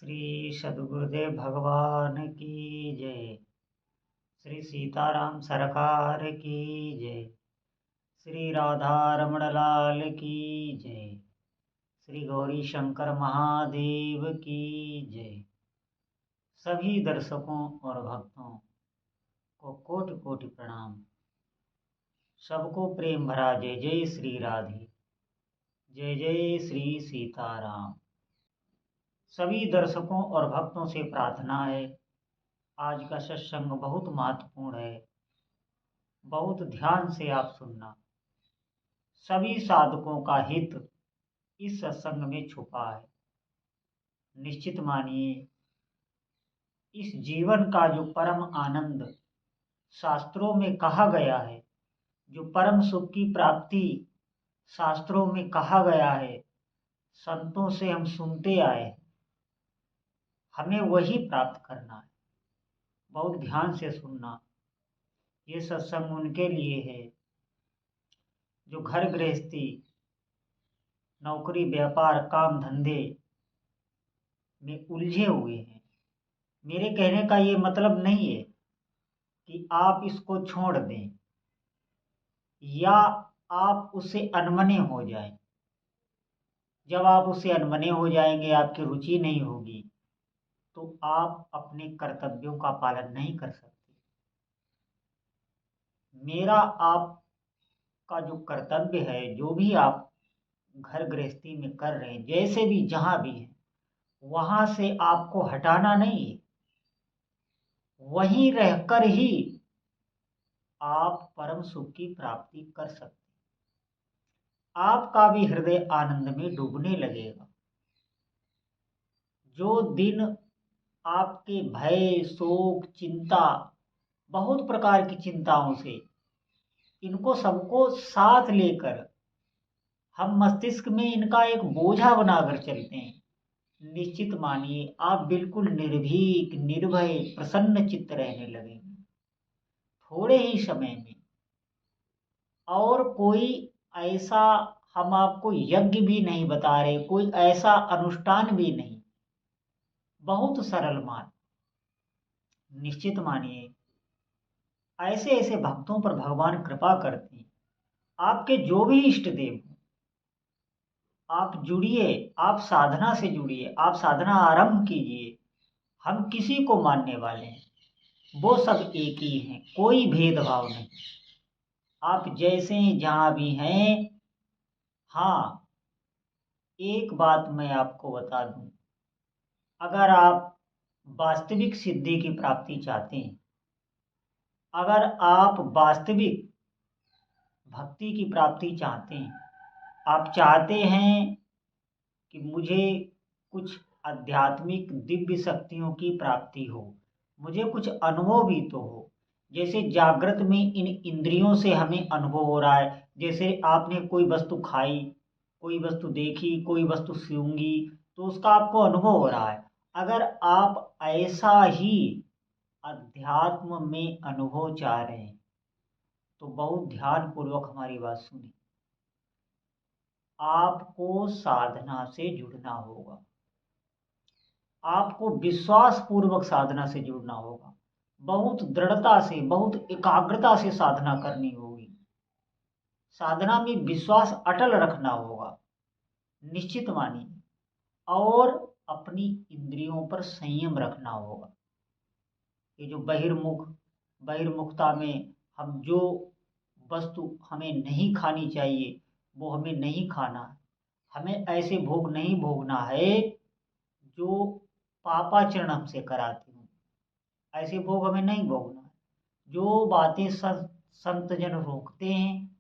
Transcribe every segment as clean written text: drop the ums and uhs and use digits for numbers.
श्री सद्गुरुदेव भगवान की जय। श्री सीताराम सरकार की जय। श्री राधा रमण लाल की जय। श्री गौरी शंकर महादेव की जय। सभी दर्शकों और भक्तों को कोटि कोटि प्रणाम। सबको प्रेम भरा जय जय श्री राधे, जय जय श्री सीताराम। सभी दर्शकों और भक्तों से प्रार्थना है, आज का सत्संग बहुत महत्वपूर्ण है, बहुत ध्यान से आप सुनना। सभी साधकों का हित इस सत्संग में छुपा है। निश्चित मानिए, इस जीवन का जो परम आनंद शास्त्रों में कहा गया है, जो परम सुख की प्राप्ति शास्त्रों में कहा गया है, संतों से हम सुनते आए हैं, हमें वही प्राप्त करना है। बहुत ध्यान से सुनना। ये सत्संग उनके लिए है जो घर गृहस्थी, नौकरी, व्यापार, काम धंधे में उलझे हुए हैं। मेरे कहने का ये मतलब नहीं है कि आप इसको छोड़ दें या आप उससे अनमने हो जाएं। जब आप उससे अनमने हो जाएंगे, आपकी रुचि नहीं होगी, तो आप अपने कर्तव्यों का पालन नहीं कर सकते। मेरा आपका जो कर्तव्य है, जो भी आप घर गृहस्थी में कर रहे हैं, जैसे भी जहां भी हैं, वहां से आपको हटाना नहीं है। वहीं रहकर ही आप परम सुख की प्राप्ति कर सकते। आपका भी हृदय आनंद में डूबने लगेगा। जो दिन आपके भय, शोक, चिंता, बहुत प्रकार की चिंताओं से, इनको सबको साथ लेकर हम मस्तिष्क में इनका एक बोझा बनाकर चलते हैं, निश्चित मानिए आप बिल्कुल निर्भीक, निर्भय, प्रसन्न चित्त रहने लगेंगे थोड़े ही समय में। और कोई ऐसा हम आपको यज्ञ भी नहीं बता रहे, कोई ऐसा अनुष्ठान भी नहीं, बहुत सरल मान। निश्चित मानिए, ऐसे ऐसे भक्तों पर भगवान कृपा करते हैं। आपके जो भी इष्ट देव हो, आप जुड़िए, आप साधना से जुड़िए, आप साधना आरंभ कीजिए। हम किसी को मानने वाले हैं, वो सब एक ही हैं, कोई भेदभाव नहीं। आप जैसे जहां भी हैं। हाँ, एक बात मैं आपको बता दूं, अगर आप वास्तविक सिद्धि की प्राप्ति चाहते हैं, अगर आप वास्तविक भक्ति की प्राप्ति चाहते हैं, आप चाहते हैं कि मुझे कुछ आध्यात्मिक दिव्य शक्तियों की प्राप्ति हो, मुझे कुछ अनुभव भी तो हो। जैसे जागृत में इन इंद्रियों से हमें अनुभव हो रहा है, जैसे आपने कोई वस्तु खाई, कोई वस्तु देखी, कोई वस्तु सूंघी, तो उसका आपको अनुभव हो रहा है। अगर आप ऐसा ही अध्यात्म में अनुभव चाह रहे हैं, तो बहुत ध्यान पूर्वक हमारी बात सुनिए। आपको साधना से जुड़ना होगा, आपको विश्वास पूर्वक साधना से जुड़ना होगा, बहुत दृढ़ता से, बहुत एकाग्रता से साधना करनी होगी। साधना में विश्वास अटल रखना होगा, निश्चित मानिए। और अपनी इंद्रियों पर संयम रखना होगा। ये जो बहिर्मुखता में हम जो वस्तु हमें नहीं खानी चाहिए, वो हमें नहीं खाना है। हमें ऐसे भोग नहीं भोगना है जो पापाचरण हमसे कराती हूँ, ऐसे भोग हमें नहीं भोगना है। जो बातें संत जन रोकते हैं,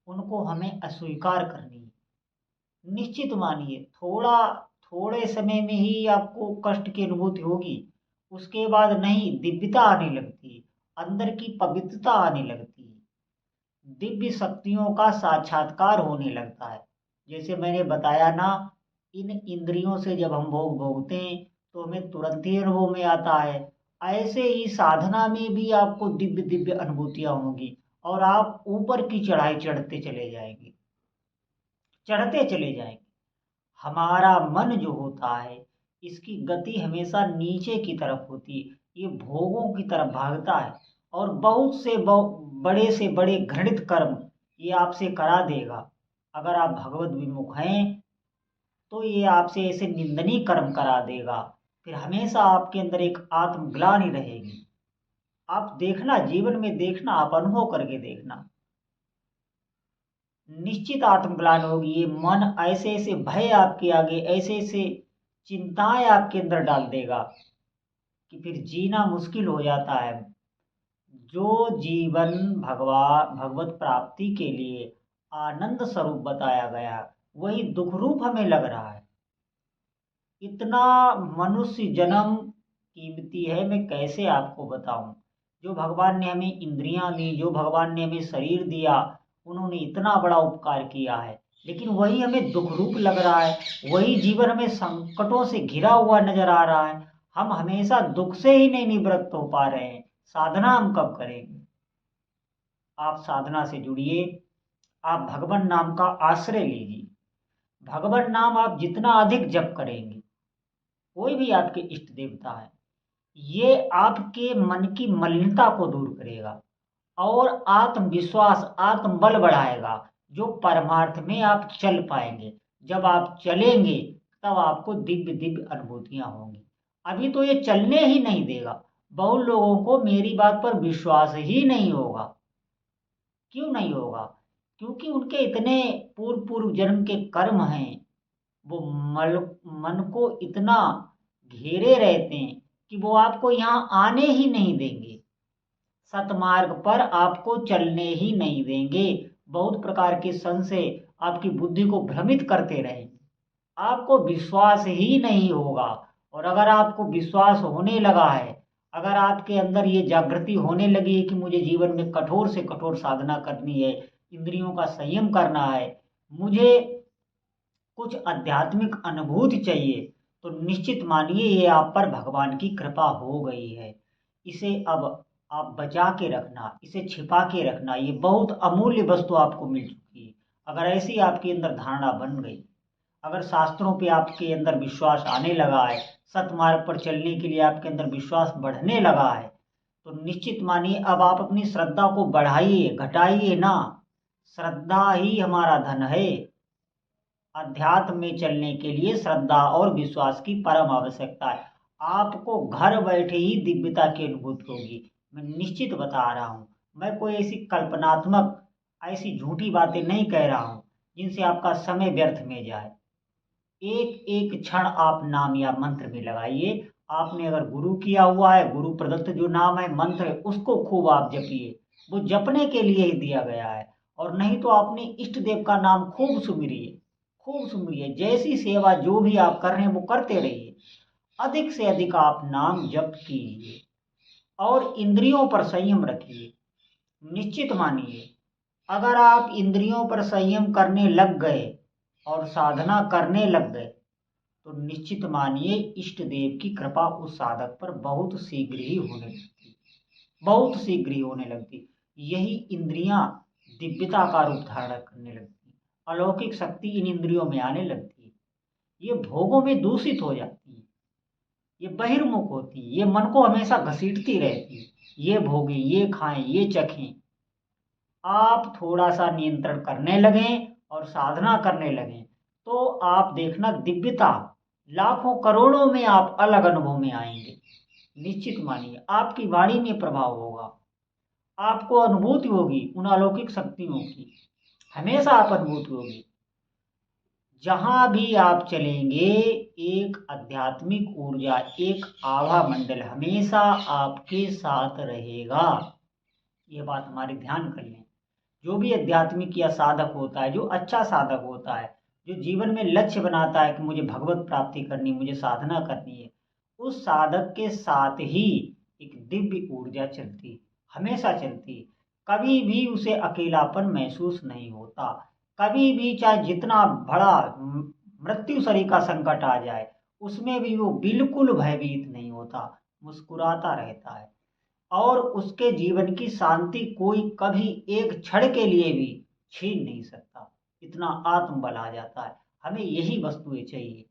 उनको हमें अस्वीकार करनी है। निश्चित मानिए, थोड़े समय में ही आपको कष्ट की अनुभूति होगी, उसके बाद नहीं, दिव्यता आने लगती है, अंदर की पवित्रता आने लगती है, दिव्य शक्तियों का साक्षात्कार होने लगता है। जैसे मैंने बताया ना, इन इंद्रियों से जब हम भोग भोगते हैं, तो हमें तुरंत ही अनुभव में आता है। ऐसे ही साधना में भी आपको दिव्य दिव्य अनुभूतियां होंगी, और आप ऊपर की चढ़ाई चढ़ते चले जाएंगे, चढ़ते चले जाएंगे। हमारा मन जो होता है, इसकी गति हमेशा नीचे की तरफ होती है, ये भोगों की तरफ भागता है और बहुत से बड़े से बड़े घृणित कर्म ये आपसे करा देगा। अगर आप भगवत विमुख हैं तो ये आपसे ऐसे निंदनीय कर्म करा देगा, फिर हमेशा आपके अंदर एक आत्मग्लानि रहेगी। आप देखना, जीवन में देखना, आप अनुभव करके देखना, निश्चित आत्मग्लानि होगी। ये मन ऐसे ऐसे भय आपके आगे, ऐसे ऐसे चिंताएं आपके अंदर डाल देगा कि फिर जीना मुश्किल हो जाता है। जो जीवन भगवत प्राप्ति के लिए आनंद स्वरूप बताया गया, वही दुख रूप हमें लग रहा है। इतना मनुष्य जन्म कीमती है, मैं कैसे आपको बताऊं। जो भगवान ने हमें इंद्रियां दी, जो भगवान ने हमें शरीर दिया, उन्होंने इतना बड़ा उपकार किया है, लेकिन वही हमें दुख रूप लग रहा है। वही जीवन हमें संकटों से घिरा हुआ नजर आ रहा है। हम हमेशा दुख से ही नहीं निवृत्त हो पा रहे हैं। साधना हम कब करेंगे? आप साधना से जुड़िए, आप भगवान नाम का आश्रय लीजिए। भगवान नाम आप जितना अधिक जप करेंगे, कोई भी आपके इष्ट देवता है, ये आपके मन की मलिनता को दूर करेगा और आत्मविश्वास, आत्मबल बढ़ाएगा, जो परमार्थ में आप चल पाएंगे। जब आप चलेंगे तब आपको दिव्य दिव्य अनुभूतियां होंगी। अभी तो ये चलने ही नहीं देगा। बहुत लोगों को मेरी बात पर विश्वास ही नहीं होगा। क्यों नहीं होगा? क्योंकि उनके इतने पूर्व पूर्व जन्म के कर्म हैं, वो मन को इतना घेरे रहते हैं कि वो आपको यहाँ आने ही नहीं देंगे, सतमार्ग पर आपको चलने ही नहीं देंगे। बहुत प्रकार के संशय आपकी बुद्धि को भ्रमित करते रहेंगे, आपको विश्वास ही नहीं होगा। और अगर आपको विश्वास होने लगा है, अगर आपके अंदर ये जागृति होने लगी है कि मुझे जीवन में कठोर से कठोर साधना करनी है, इंद्रियों का संयम करना है, मुझे कुछ आध्यात्मिक अनुभूति चाहिए, तो निश्चित मानिए ये आप पर भगवान की कृपा हो गई है। इसे अब आप बचा के रखना, इसे छिपा के रखना। ये बहुत अमूल्य वस्तु आपको मिल चुकी है। अगर ऐसी आपके अंदर धारणा बन गई, अगर शास्त्रों पे आपके अंदर विश्वास आने लगा है, सतमार्ग पर चलने के लिए आपके अंदर विश्वास बढ़ने लगा है, तो निश्चित मानिए अब आप अपनी श्रद्धा को बढ़ाइए, घटाइए ना। श्रद्धा ही हमारा धन है। अध्यात्म में चलने के लिए श्रद्धा और विश्वास की परम आवश्यकता है। आपको घर बैठे ही दिव्यता की अनुभूति होगी, मैं निश्चित बता रहा हूँ। मैं कोई ऐसी कल्पनात्मक, ऐसी झूठी बातें नहीं कह रहा हूँ जिनसे आपका समय व्यर्थ में जाए। एक एक क्षण आप नाम या मंत्र में लगाइए। आपने अगर गुरु किया हुआ है, गुरु प्रदत्त जो नाम है, मंत्र है, उसको खूब आप जपिए। वो जपने के लिए ही दिया गया है। और नहीं तो अपने इष्ट देव का नाम खूब सुमिरिए, खूब सुमिरिए। जैसी सेवा जो भी आप कर रहे हैं वो करते रहिए। अधिक से अधिक आप नाम जप कीजिए और इंद्रियों पर संयम रखिए। निश्चित मानिए, अगर आप इंद्रियों पर संयम करने लग गए और साधना करने लग गए, तो निश्चित मानिए इष्ट देव की कृपा उस साधक पर बहुत शीघ्र ही होने लगती, बहुत शीघ्र ही होने लगती। यही इंद्रियां दिव्यता का रूप धारण करने लगती, अलौकिक शक्ति इन इंद्रियों में आने लगती है। ये भोगों में दूषित हो जाती है, ये बहिर्मुख होती है, ये मन को हमेशा घसीटती रहती है। ये भोगे, ये खाएं, ये चखें। आप थोड़ा सा नियंत्रण करने लगें और साधना करने लगें, तो आप देखना दिव्यता लाखों करोड़ों में आप अलग अनुभव में आएंगे। निश्चित मानिए आपकी वाणी में प्रभाव होगा, आपको अनुभूति होगी उन अलौकिक शक्तियों की, हमेशा आप अनुभूति होगी। जहां भी आप चलेंगे, एक आध्यात्मिक ऊर्जा, एक आभा मंडल हमेशा आपके साथ रहेगा। ये बात हमारे ध्यान कर लें। जो भी आध्यात्मिक या साधक होता है, जो अच्छा साधक होता है, जो जीवन में लक्ष्य बनाता है कि मुझे भगवत प्राप्ति करनी, मुझे साधना करनी है, उस साधक के साथ ही एक दिव्य ऊर्जा चलती, हमेशा चलती। कभी भी उसे अकेलापन महसूस नहीं होता। कभी भी चाहे जितना बड़ा मृत्यु शरीर का संकट आ जाए, उसमें भी वो बिल्कुल भयभीत नहीं होता, मुस्कुराता रहता है। और उसके जीवन की शांति कोई कभी एक क्षण के लिए भी छीन नहीं सकता। इतना आत्मबल आ जाता है। हमें यही वस्तुएं चाहिए।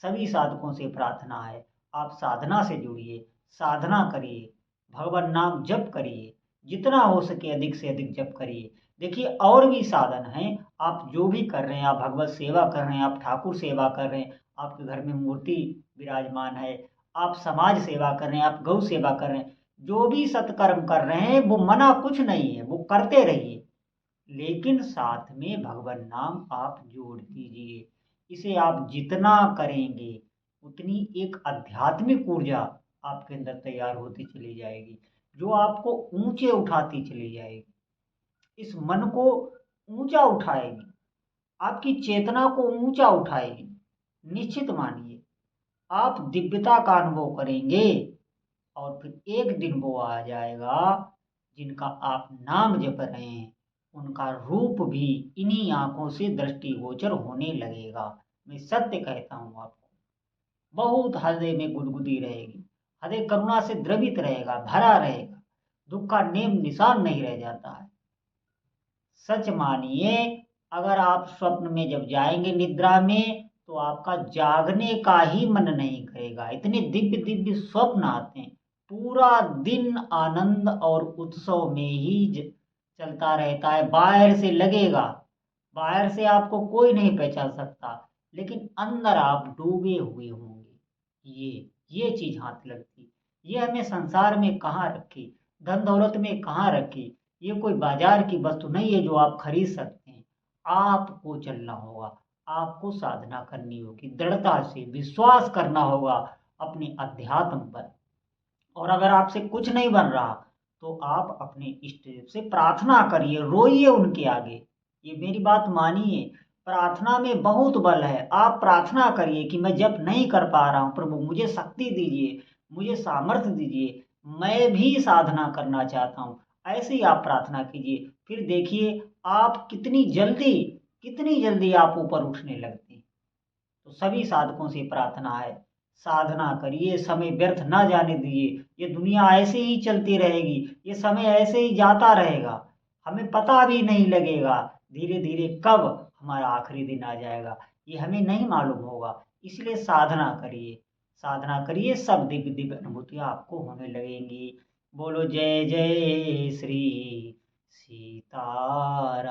सभी साधकों से प्रार्थना है, आप साधना से जुड़िए, साधना करिए, भगवान नाम जप करिए, जितना हो सके अधिक से अधिक जप करिए। देखिए और भी साधन हैं, आप जो भी कर रहे हैं, आप भगवत सेवा कर रहे हैं, आप ठाकुर सेवा कर रहे हैं, आपके घर में मूर्ति विराजमान है, आप समाज सेवा कर रहे हैं, आप गौ सेवा कर रहे हैं, जो भी सत्कर्म कर रहे हैं वो मना कुछ नहीं है, वो करते रहिए, लेकिन साथ में भगवान नाम आप जोड़ दीजिए। इसे आप जितना करेंगे उतनी एक आध्यात्मिक ऊर्जा आपके अंदर तैयार होती चली जाएगी, जो आपको ऊंचे उठाती चली जाएगी, इस मन को ऊंचा उठाएगी, आपकी चेतना को ऊंचा उठाएगी। निश्चित मानिए आप दिव्यता का अनुभव करेंगे, और फिर एक दिन वो आ जाएगा जिनका आप नाम जप रहे हैं, उनका रूप भी इन्हीं आंखों से दृष्टिगोचर होने लगेगा। मैं सत्य कहता हूं आपको, बहुत हृदय में गुदगुदी रहेगी, हृदय करुणा से द्रवित रहेगा, भरा रहेगा, दुख का नेम निशान नहीं रह जाता है। सच मानिए, अगर आप स्वप्न में जब जाएंगे निद्रा में, तो आपका जागने का ही मन नहीं करेगा, इतने दिव्य दिव्य स्वप्न आते हैं। पूरा दिन आनंद और उत्सव में ही चलता रहता है, बाहर से लगेगा, बाहर से आपको कोई नहीं पहचान सकता, लेकिन अंदर आप डूबे हुए होंगे। ये चीज हाथ लगती, ये हमें संसार में कहाँ रखी, धन दौलत में कहाँ रखी, ये कोई बाजार की वस्तु नहीं है जो आप खरीद सकते हैं। आपको चलना होगा, आपको साधना करनी होगी, दृढ़ता से विश्वास करना होगा अपने अध्यात्म पर। और अगर आपसे कुछ नहीं बन रहा, तो आप अपने इष्ट देव से प्रार्थना करिए, रोइए उनके आगे। ये मेरी बात मानिए, प्रार्थना में बहुत बल है। आप प्रार्थना करिए कि मैं जप नहीं कर पा रहा हूँ, प्रभु मुझे शक्ति दीजिए, मुझे सामर्थ्य दीजिए, मैं भी साधना करना चाहता हूँ। ऐसे ही आप प्रार्थना कीजिए, फिर देखिए आप कितनी जल्दी आप ऊपर उठने लगते हैं। तो सभी साधकों से प्रार्थना है, साधना करिए, समय व्यर्थ ना जाने दीजिए। ये दुनिया ऐसे ही चलती रहेगी, ये समय ऐसे ही जाता रहेगा, हमें पता भी नहीं लगेगा धीरे धीरे कब हमारा आखिरी दिन आ जाएगा, ये हमें नहीं मालूम होगा। इसलिए साधना करिए, साधना करिए, सब दिव्य दिव्य अनुभूतियां आपको होने लगेंगी। बोलो जय जय श्री सीताराम।